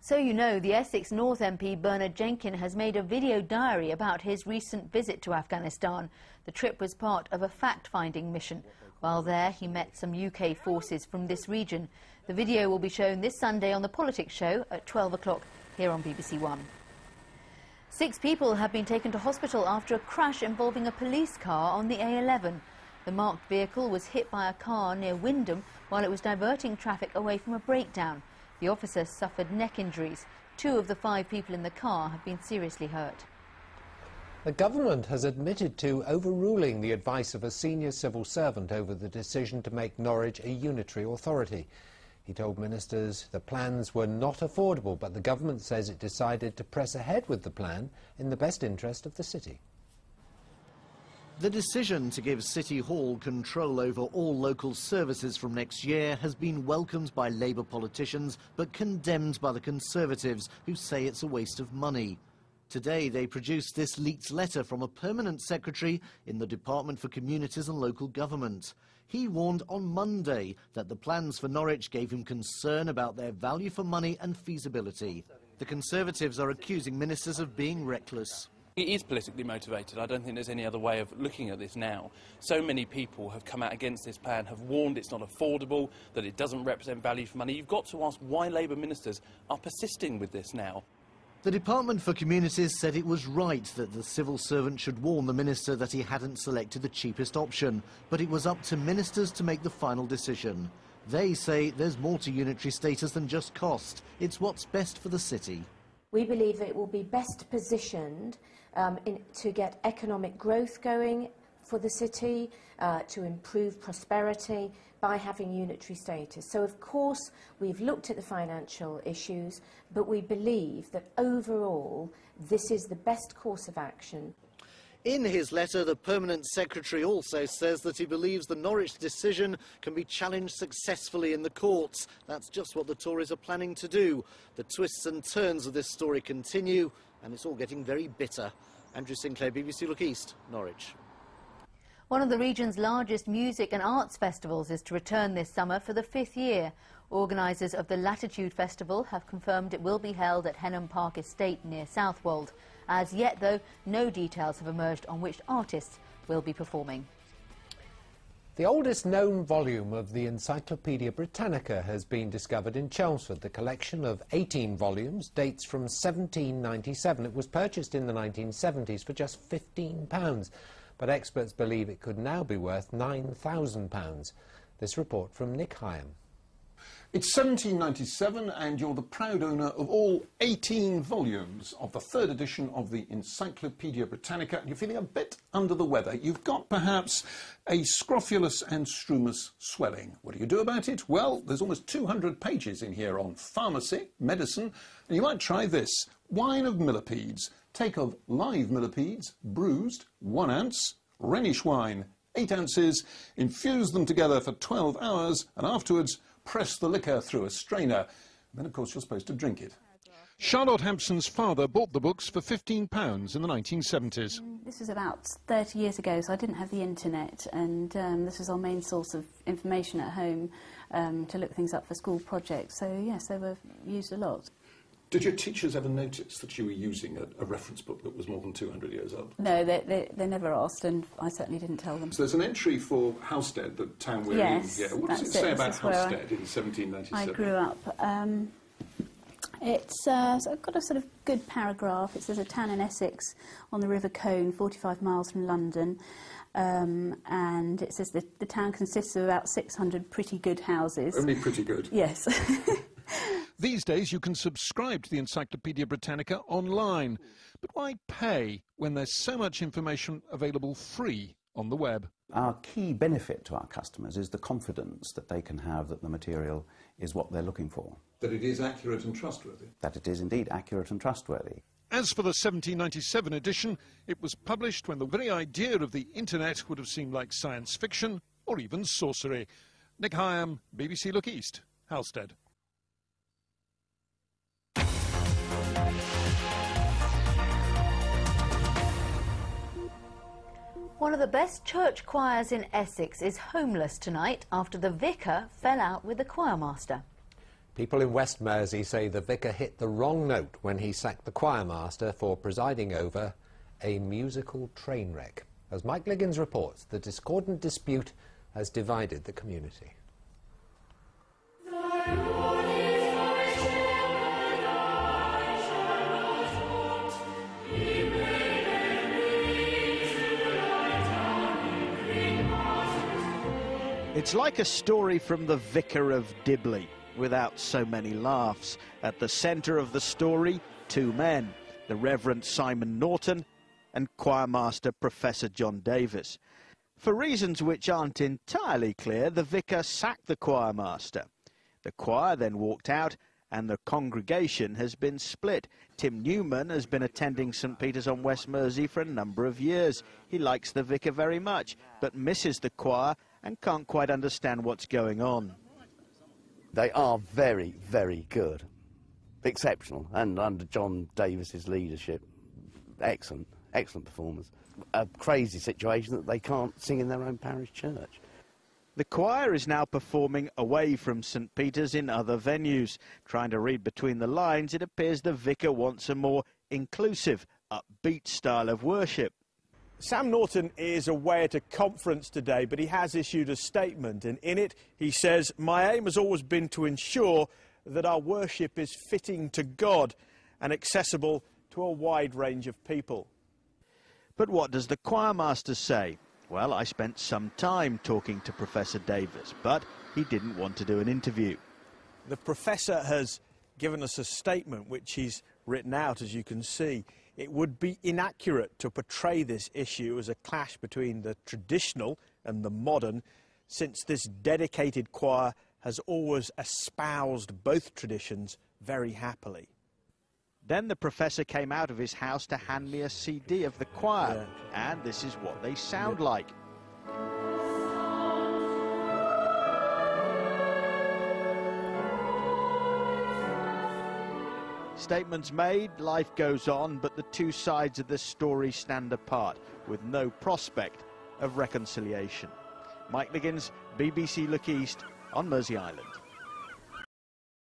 So you know, the Essex North MP Bernard Jenkins has made a video diary about his recent visit to Afghanistan. The trip was part of a fact-finding mission. While there, he met some UK forces from this region. The video will be shown this Sunday on The Politics Show at 12 o'clock here on BBC One. 6 people have been taken to hospital after a crash involving a police car on the A11. The marked vehicle was hit by a car near Wymondham while it was diverting traffic away from a breakdown. The officer suffered neck injuries. 2 of the 5 people in the car have been seriously hurt. The government has admitted to overruling the advice of a senior civil servant over the decision to make Norwich a unitary authority. He told ministers the plans were not affordable, but the government says it decided to press ahead with the plan in the best interest of the city. The decision to give City Hall control over all local services from next year has been welcomed by Labour politicians but condemned by the Conservatives, who say it's a waste of money. Today they produced this leaked letter from a permanent secretary in the Department for Communities and Local Government. He warned on Monday that the plans for Norwich gave him concern about their value for money and feasibility. The Conservatives are accusing ministers of being reckless. It is politically motivated. I don't think there's any other way of looking at this now. So many people have come out against this plan, have warned it's not affordable, that it doesn't represent value for money. You've got to ask why Labour ministers are persisting with this now. The Department for Communities said it was right that the civil servant should warn the minister that he hadn't selected the cheapest option, but it was up to ministers to make the final decision. They say there's more to unitary status than just cost. It's what's best for the city. We believe it will be best positioned to get economic growth going for the city, to improve prosperity by having unitary status. So, of course, we've looked at the financial issues, but we believe that overall this is the best course of action. In his letter, the Permanent Secretary also says that he believes the Norwich decision can be challenged successfully in the courts. That's just what the Tories are planning to do. The twists and turns of this story continue, and it's all getting very bitter. Andrew Sinclair, BBC Look East, Norwich. One of the region's largest music and arts festivals is to return this summer for the 5th year. Organisers of the Latitude Festival have confirmed it will be held at Henham Park Estate near Southwold. As yet, though, no details have emerged on which artists will be performing. The oldest known volume of the Encyclopedia Britannica has been discovered in Chelmsford. The collection of 18 volumes dates from 1797. It was purchased in the 1970s for just £15, but experts believe it could now be worth £9,000. This report from Nick Hyam. It's 1797 and you're the proud owner of all 18 volumes of the 3rd edition of the Encyclopedia Britannica. You're feeling a bit under the weather. You've got perhaps a scrofulous and strumous swelling. What do you do about it? Well, there's almost 200 pages in here on pharmacy, medicine, and you might try this. Wine of millipedes. Take of live millipedes, bruised, 1 ounce, Rhenish wine, 8 ounces, infuse them together for 12 hours, and afterwards press the liquor through a strainer. Then, of course, you're supposed to drink it. Charlotte Hampson's father bought the books for £15 in the 1970s. This was about 30 years ago, so I didn't have the internet, and this was our main source of information at home to look things up for school projects. So, yes, they were used a lot. Did your teachers ever notice that you were using a reference book that was more than 200 years old? No, they never asked, and I certainly didn't tell them. So there's an entry for Halstead, the town we're in here. What does it say about Halstead in 1797? I grew up. So I've got a sort of good paragraph. It says a town in Essex on the River Colne, 45 miles from London. And it says the town consists of about 600 pretty good houses. Only pretty good? Yes. These days you can subscribe to the Encyclopedia Britannica online. But why pay when there's so much information available free on the web? Our key benefit to our customers is the confidence that they can have that the material is what they're looking for. That it is accurate and trustworthy. That it is indeed accurate and trustworthy. As for the 1797 edition, it was published when the very idea of the internet would have seemed like science fiction or even sorcery. Nick Hyam, BBC Look East, Halstead. One of the best church choirs in Essex is homeless tonight after the vicar fell out with the choirmaster. People in West Mersea say the vicar hit the wrong note when he sacked the choirmaster for presiding over a musical train wreck. As Mike Liggins reports, the discordant dispute has divided the community. It's like a story from The Vicar of Dibley, without so many laughs. At the centre of the story, two men, the Reverend Simon Norton and choirmaster Professor John Davis. For reasons which aren't entirely clear, the vicar sacked the choirmaster. The choir then walked out and the congregation has been split. Tim Newman has been attending St Peter's on West Mersea for a number of years. He likes the vicar very much, but misses the choir and can't quite understand what's going on. They are very, very good. Exceptional. And under John Davis's leadership, excellent, excellent performers. A crazy situation that they can't sing in their own parish church. The choir is now performing away from St Peter's in other venues. Trying to read between the lines, it appears the vicar wants a more inclusive, upbeat style of worship. Sam Norton is away at a conference today, but he has issued a statement, and in it he says, "My aim has always been to ensure that our worship is fitting to God and accessible to a wide range of people." But what does the choirmaster say? Well, I spent some time talking to Professor Davis, but he didn't want to do an interview. The professor has given us a statement which he's written out, as you can see. It would be inaccurate to portray this issue as a clash between the traditional and the modern, since this dedicated choir has always espoused both traditions very happily. Then the professor came out of his house to hand me a CD of the choir, and this is what they sound like. Statements made, life goes on, but the two sides of the story stand apart, with no prospect of reconciliation. Mike Liggins, BBC Look East, on Mersea Island.